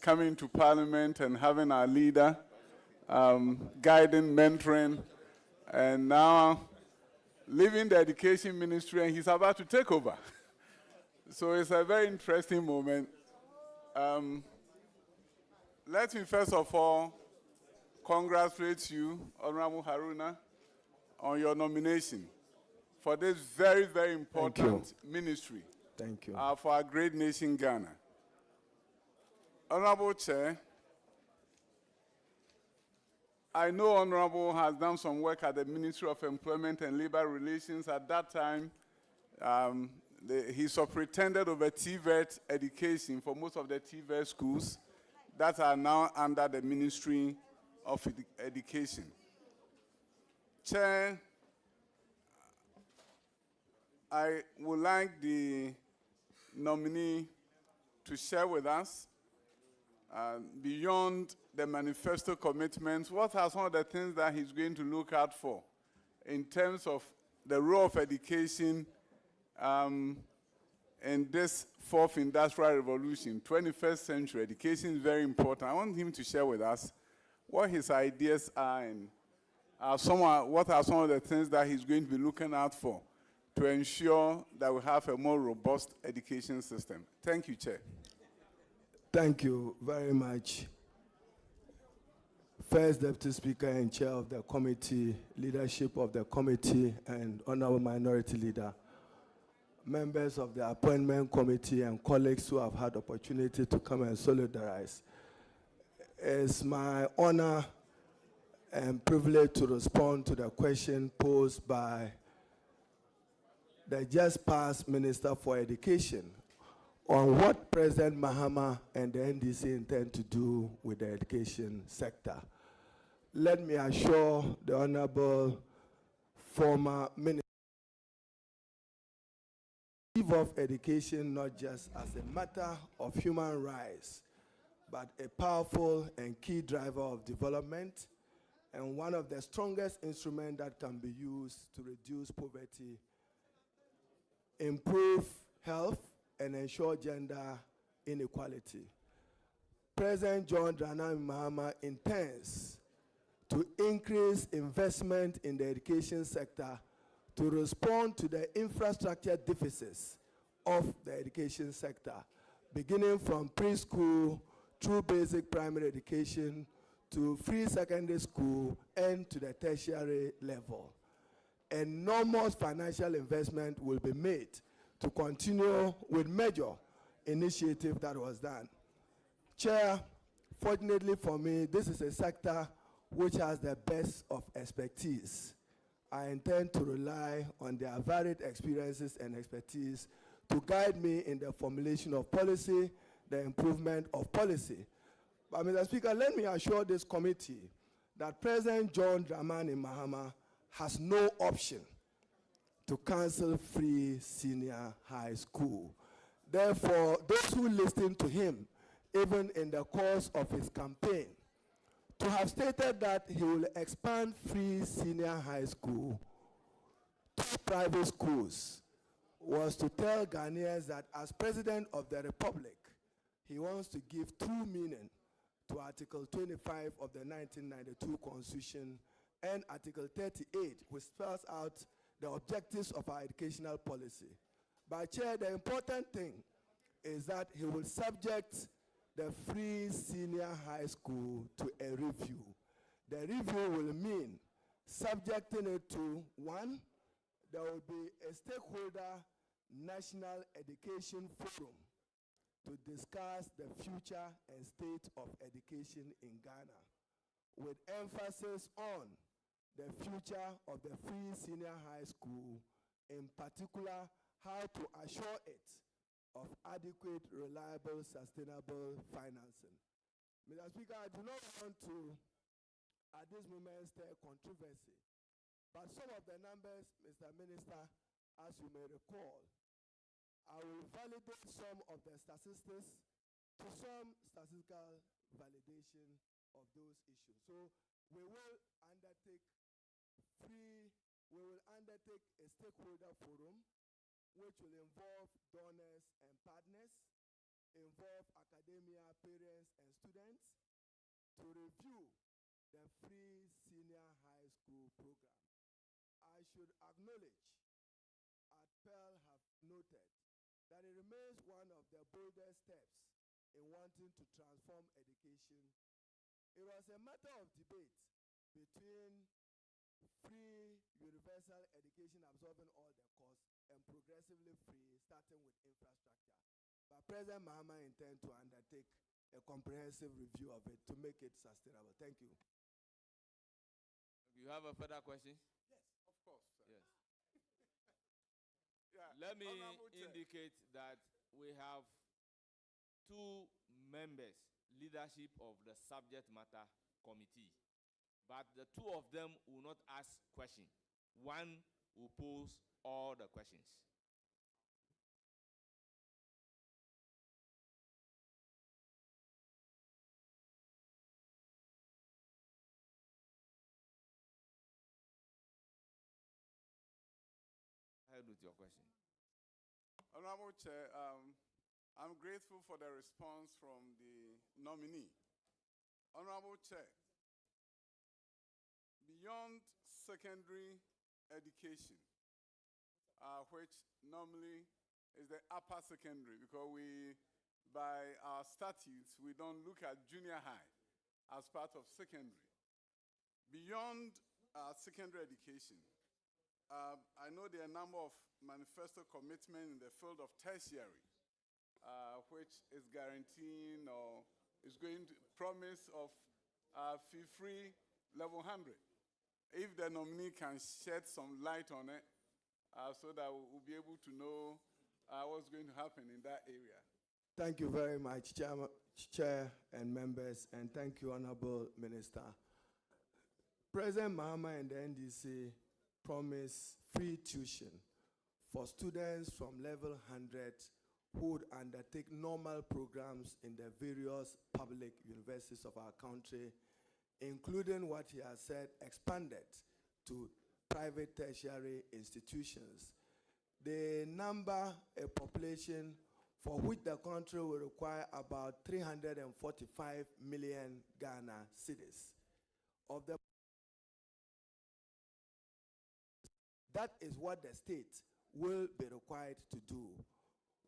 coming to Parliament and having our leader, guiding, mentoring, and now leaving the education ministry, and he's about to take over. So it's a very interesting moment. Let me first of all congratulate you, Honorable Haruna, on your nomination for this very, very important ministry. Thank you. For our great nation, Ghana. Honorable Chair, I know Honorable has done some work at the Ministry of Employment and Labor Relations. At that time, he superintended over TVET education for most of the TVET schools that are now under the Ministry of Education. Chair, I would like the nominee to share with us, beyond the manifesto commitments, what are some of the things that he's going to look out for in terms of the role of education in this fourth industrial revolution, 21st century. Education is very important. I want him to share with us what his ideas are and what are some of the things that he's going to be looking out for to ensure that we have a more robust education system. Thank you, Chair. Thank you very much. First Deputy Speaker and Chair of the committee, leadership of the committee, and Honorable Minority Leader, members of the Appointment Committee, and colleagues who have had opportunity to come and solidarize. It's my honor and privilege to respond to the question posed by the just past Minister for Education on what President Mahama and the NDC intend to do with the education sector. Let me assure the Honorable former Minister of Education not just as a matter of human rights, but a powerful and key driver of development and one of the strongest instruments that can be used to reduce poverty, improve health, and ensure gender inequality. President John Dramani Mahama intends to increase investment in the education sector to respond to the infrastructure deficits of the education sector, beginning from preschool through basic primary education to free secondary school and to the tertiary level. Enormous financial investment will be made to continue with major initiative that was done. Chair, fortunately for me, this is a sector which has the best of expertise. I intend to rely on their varied experiences and expertise to guide me in the formulation of policy, the improvement of policy. But Mr. Speaker, let me assure this committee that President John Dramani Mahama has no option to cancel free senior high school. Therefore, those who listen to him, even in the course of his campaign, to have stated that he will expand free senior high school to private schools was to tell Ghanaians that as President of the Republic, he wants to give true meaning to Article 25 of the 1992 Constitution and Article 38, which spells out the objectives of our educational policy. But Chair, the important thing is that he will subject the free senior high school to a review. The review will mean subjecting it to, one, there will be a stakeholder national education forum to discuss the future and state of education in Ghana, with emphasis on the future of the free senior high school, in particular, how to assure it of adequate, reliable, sustainable financing. Mr. Speaker, I do not want to, at this moment, stir controversy, but some of the numbers, Mr. Minister, as you may recall, I will validate some of the statistics to some statistical validation of those issues. So we will undertake a stakeholder forum which will involve donors and partners, involve academia, parents, and the free senior high school program. I should acknowledge, as Pearl have noted, that it remains one of the boldest steps in wanting to transform education. It was a matter of debate between free universal education absorbing all the costs and progressively free, starting with infrastructure. But President Mahama intends to undertake a comprehensive review of it to make it sustainable. Thank you. You have a further question? Yes, of course, sir. Yes. Yeah, Let me Honorable Chair. indicate that we have 2 members, leadership of the subject matter committee. But the 2 of them will not ask questions. One will pose all the questions. Ahead with your question. Honorable Chair, I'm grateful for the response from the nominee. Honorable Chair, beyond secondary education, which normally is the upper secondary, because by our statutes, we don't look at junior high as part of secondary. Beyond secondary education, I know there are a number of manifesto commitments in the field of tertiary, which is guaranteeing or is going to promise of fee-free level 100. If the nominee can shed some light on it, so that we'll be able to know what's going to happen in that area. Thank you very much, Chair and members, and thank you, Honorable Minister. President Mahama and the NDC promise free tuition for students from level 100 who would undertake normal programs in the various public universities of our country, including what he has said, expanded to private tertiary institutions. They number a population for which the country will require about 345 million Ghana cedis. Of the That is what the state will be required to do.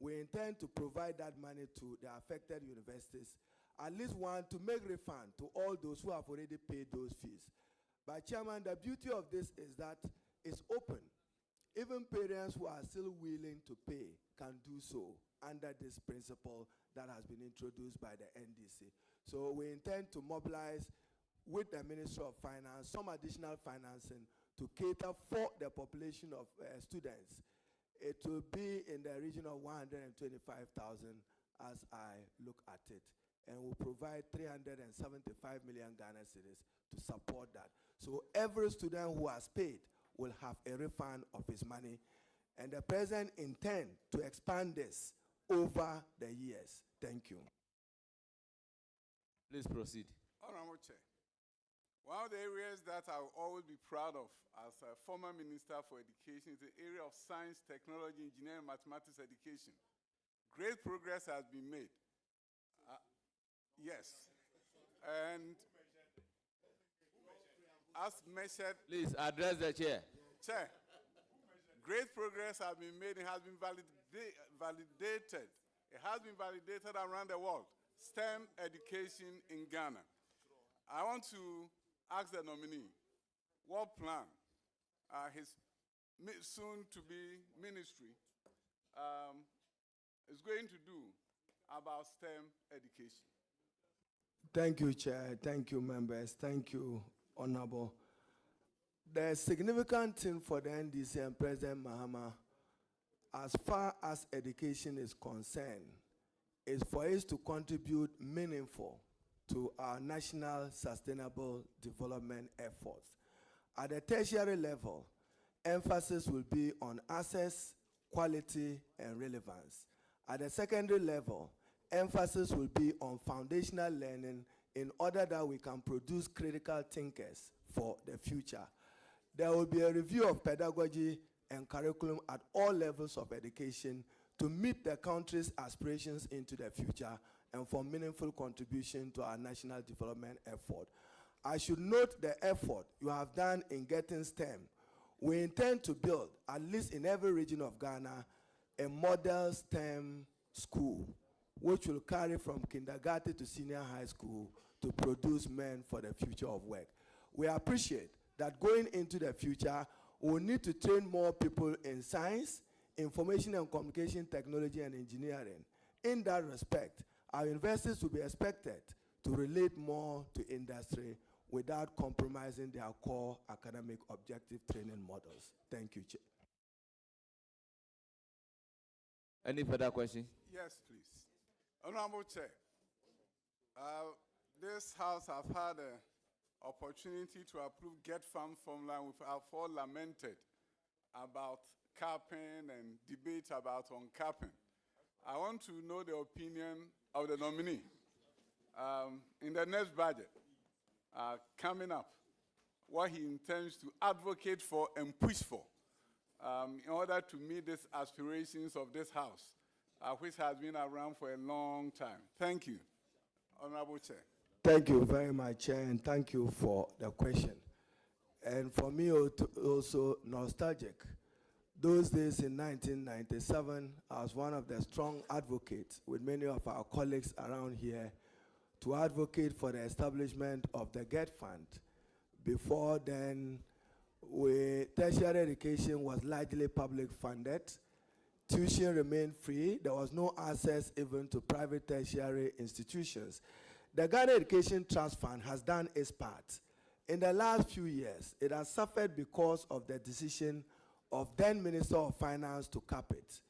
We intend to provide that money to the affected universities, at least one to make refund to all those who have already paid those fees. But Chairman, the beauty of this is that it's open. Even parents who are still willing to pay can do so under this principle that has been introduced by the NDC. So we intend to mobilize with the Ministry of Finance some additional financing to cater for the population of students. It will be in the region of 125,000 as I look at it. And we'll provide 375 million Ghana cedis to support that. So every student who has paid will have a refund of his money. And the President intends to expand this over the years. Thank you. Please proceed. Honorable Chair, one of the areas that I will always be proud of as a former Minister for Education is the area of science, technology, engineering, mathematics education. Great progress has been made. Yes. And as measured... Please address the chair. Chair, great progress has been made. It has been validated. It has been validated around the world. STEM education in Ghana. I want to ask the nominee what plan his soon-to-be ministry is going to do about STEM education. Thank you, Chair. Thank you, members. Thank you, Honorable. The significant thing for the NDC and President Mahama, as far as education is concerned, is for us to contribute meaningful to our national sustainable development efforts. At the tertiary level, emphasis will be on access, quality, and relevance. At the secondary level, emphasis will be on foundational learning in order that we can produce critical thinkers for the future. There will be a review of pedagogy and curriculum at all levels of education to meet the country's aspirations into the future and for meaningful contribution to our national development effort. I should note the effort you have done in getting STEM. We intend to build, at least in every region of Ghana, a model STEM school, which will carry from kindergarten to senior high school to produce men for the future of work. We appreciate that going into the future, we need to train more people in science, information and communication technology, and engineering. In that respect, our universities will be expected to relate more to industry without compromising their core academic objective training models. Thank you, Chair. Any further questions? Yes, please. Honorable Chair, this House has had an opportunity to approve GetFund formula. We have all lamented about capping and debate about uncapping. I want to know the opinion of the nominee. In the next budget coming up, what he intends to advocate for and push for in order to meet these aspirations of this House, which has been around for a long time. Thank you, Honorable Chair. Thank you very much, Chair, and thank you for the question. And for me, also nostalgic. Those days in 1997, I was one of the strong advocates with many of our colleagues around here to advocate for the establishment of the GetFund. Before then, tertiary education was largely public funded. Tuition remained free. There was no access even to private tertiary institutions. The Ghana Education Trust Fund has done its part. In the last few years, it has suffered because of the decision of then Minister of Finance to cap it.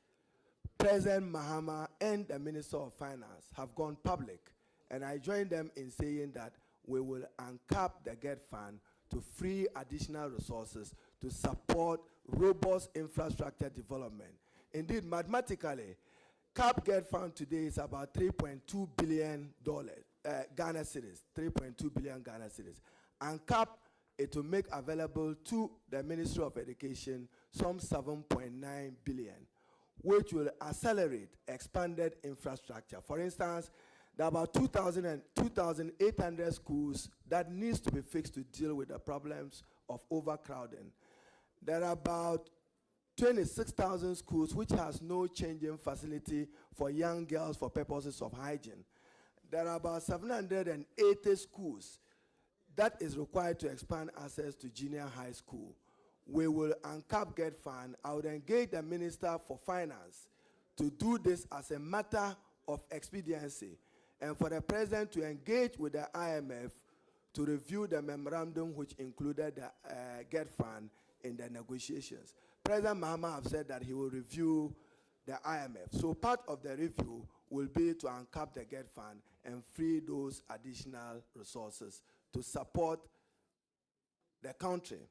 President Mahama and the Minister of Finance have gone public, and I join them in saying that we will uncap the GetFund to free additional resources to support robust infrastructure development. Indeed, mathematically, cap GetFund today is about $3.2 billion Ghana cedis, 3.2 billion Ghana cedis. And cap it will make available to the Ministry of Education some 7.9 billion, which will accelerate expanded infrastructure. For instance, there are about 2,800 schools that needs to be fixed to deal with the problems of overcrowding. There are about 26,000 schools which has no changing facility for young girls for purposes of hygiene. There are about 780 schools that is required to expand access to junior high school. We will uncap GetFund. I would engage the Minister for Finance to do this as a matter of expediency, and for the President to engage with the IMF to review the memorandum which included the GetFund in the negotiations. President Mahama have said that he will review the IMF. So part of the review will be to uncap the GetFund and free those additional resources to support the country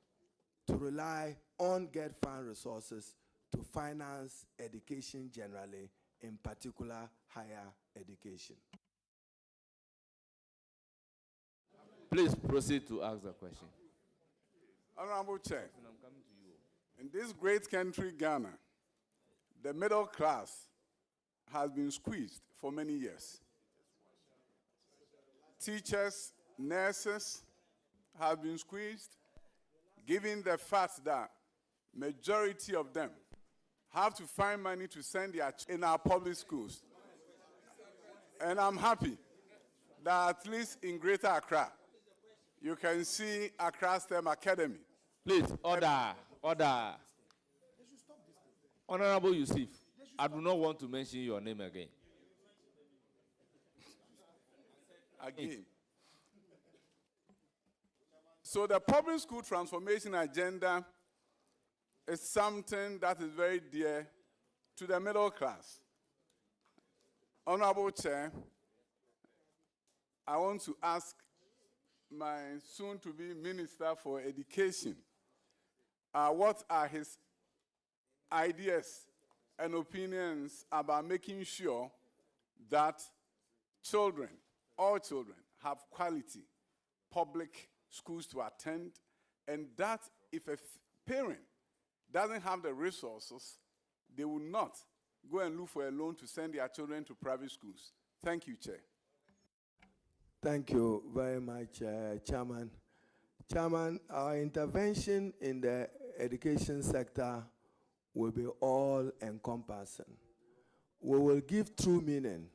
to rely on GetFund resources to finance education generally, in particular higher education. Please proceed to ask the question. Honorable Chair, I'm coming to you. in this great country, Ghana, the middle class has been squeezed for many years. Teachers, nurses have been squeezed, given the fact that majority of them have to find money to send their children in our public schools. And I'm happy that at least in Greater Accra, you can see Accra STEM Academy. Please, order, order. Honorable Yusuf, I do not want to mention your name again. Again. So the public school transformation agenda is something that is very dear to the middle class. Honorable Chair, I want to ask my soon-to-be Minister for Education, what are his ideas and opinions about making sure that children, all children, have quality public schools to attend, and that if a parent doesn't have the resources, they will not go and look for a loan to send their children to private schools. Thank you, Chair. Thank you very much, Chairman. Chairman, our intervention in the education sector will be all-encompassing. We will give true meaning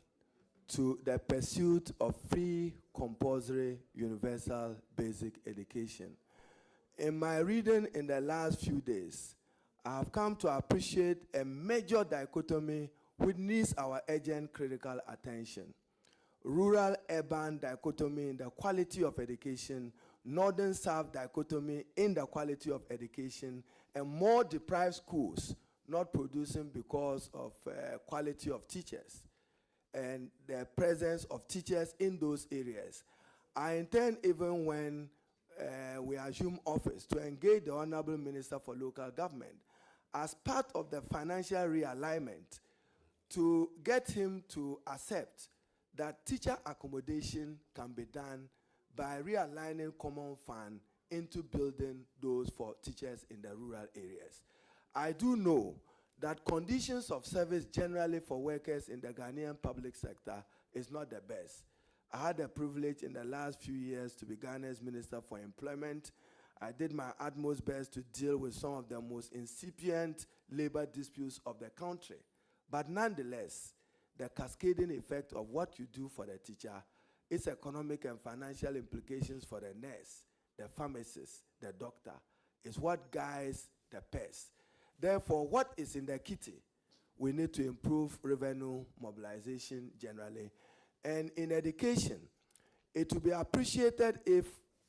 to the pursuit of free, compulsory, universal basic education. In my reading in the last few days, I have come to appreciate a major dichotomy which needs our urgent critical attention. Rural-urban dichotomy in the quality of education, northern-south dichotomy in the quality of education, and more deprived schools not producing because of quality of teachers and the presence of teachers in those areas. I intend, even when we assume office, to engage the Honorable Minister for Local Government as part of the financial realignment to get him to accept that teacher accommodation can be done by realigning common fund into building those for teachers in the rural areas. I do know that conditions of service generally for workers in the Ghanaian public sector is not the best. I had the privilege in the last few years to be Ghana's Minister for Employment. I did my utmost best to deal with some of the most incipient labor disputes of the country. But nonetheless, the cascading effect of what you do for the teacher, its economic and financial implications for the nurse, the pharmacist, the doctor, is what guides the purse. Therefore, what is in the kitty? We need to improve revenue mobilization generally. And in education, it will be appreciated if,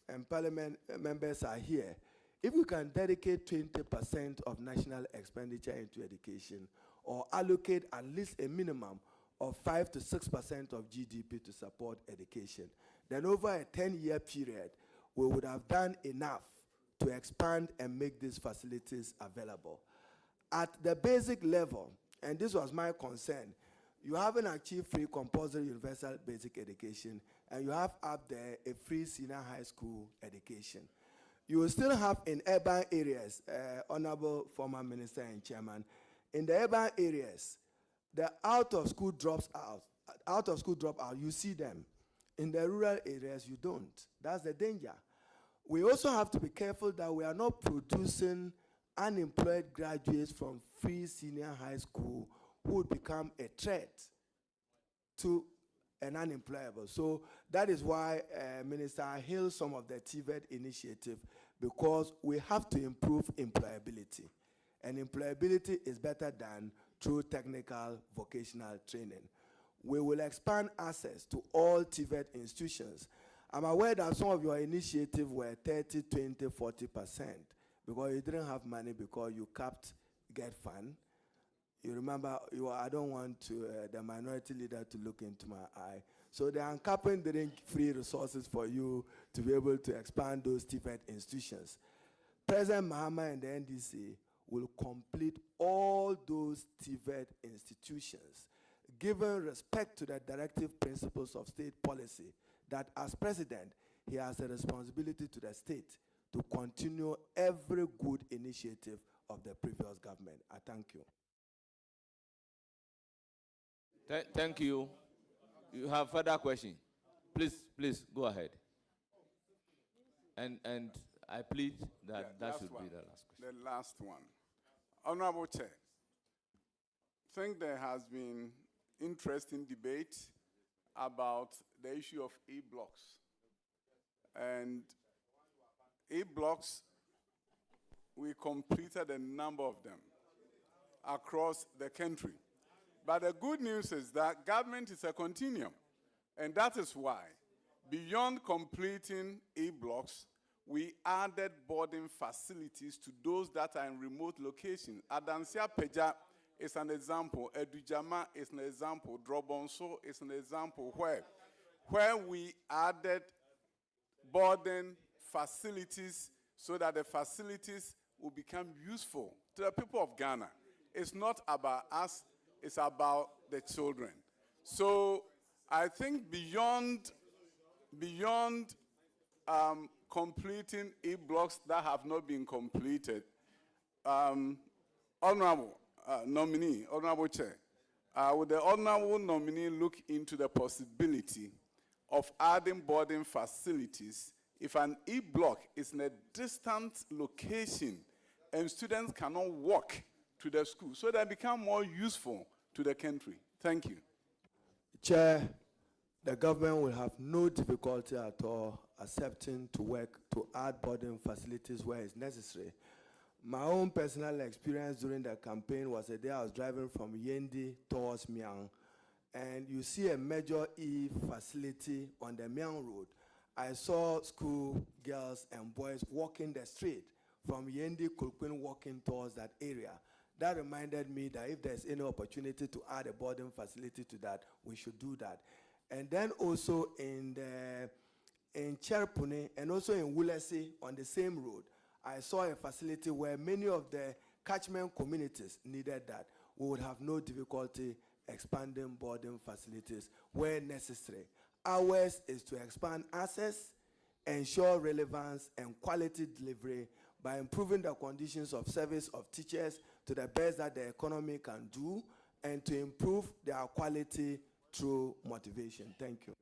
and Parliament members are here, if we can dedicate 20% of national expenditure into education, or allocate at least a minimum of 5 to 6% of GDP to support education, then over a 10-year period, we would have done enough to expand and make these facilities available. At the basic level, and this was my concern, you haven't achieved free compulsory universal basic education, and you have up there a free senior high school education. You will still have in urban areas, Honorable former Minister and Chairman, in the urban areas, the out-of-school dropout, you see them. In the rural areas, you don't. That's the danger. We also have to be careful that we are not producing unemployed graduates from free senior high school who would become a threat to an unemployable. So that is why, Minister, I hail some of the TVET initiative, because we have to improve employability. And employability is better done through technical vocational training. We will expand access to all TVET institutions. I'm aware that some of your initiatives were 30, 20, 40%, because you didn't have money because you capped GetFund. You remember, I don't want the minority leader to look into my eye. So the uncapping didn't free resources for you to be able to expand those TVET institutions. President Mahama and the NDC will complete all those TVET institutions, given respect to the directive principles of state policy, that as president, he has a responsibility to the state to continue every good initiative of the previous government. I thank you. Thank you. You have further question? Please go ahead. And I plead that that should be the last question. The last one. Honorable Chair, I think there has been interesting debate about the issue of e-blocks. And e-blocks, we completed a number of them across the country. But the good news is that government is a continuum. And that is why, beyond completing e-blocks, we added boarding facilities to those that are in remote locations. Adansia Peja is an example. Edujama is an example. Drobonso is an example where we added boarding facilities so that the facilities will become useful to the people of Ghana. It's not about us, it's about the children. So I think beyond completing e-blocks that have not been completed, Honorable nominee, Honorable Chair, would the Honorable nominee look into the possibility of adding boarding facilities if an e-block is in a distant location and students cannot walk to the school, so they become more useful to the country? Thank you. Chair, the government will have no difficulty at all accepting to work to add boarding facilities where it's necessary. My own personal experience during the campaign was a day I was driving from Yendi towards Miang, and you see a major E facility on the Miang Road. I saw school girls and boys walking the street from Yendi Kulkwin walking towards that area. That reminded me that if there's any opportunity to add a boarding facility to that, we should do that. And then also in Cherpune and also in Wulesi on the same road, I saw a facility where many of the catchment communities needed that. We would have no difficulty expanding boarding facilities where necessary. Ours is to expand access, ensure relevance and quality delivery by improving the conditions of service of teachers to the best that the economy can do, and to improve their quality through motivation. Thank you.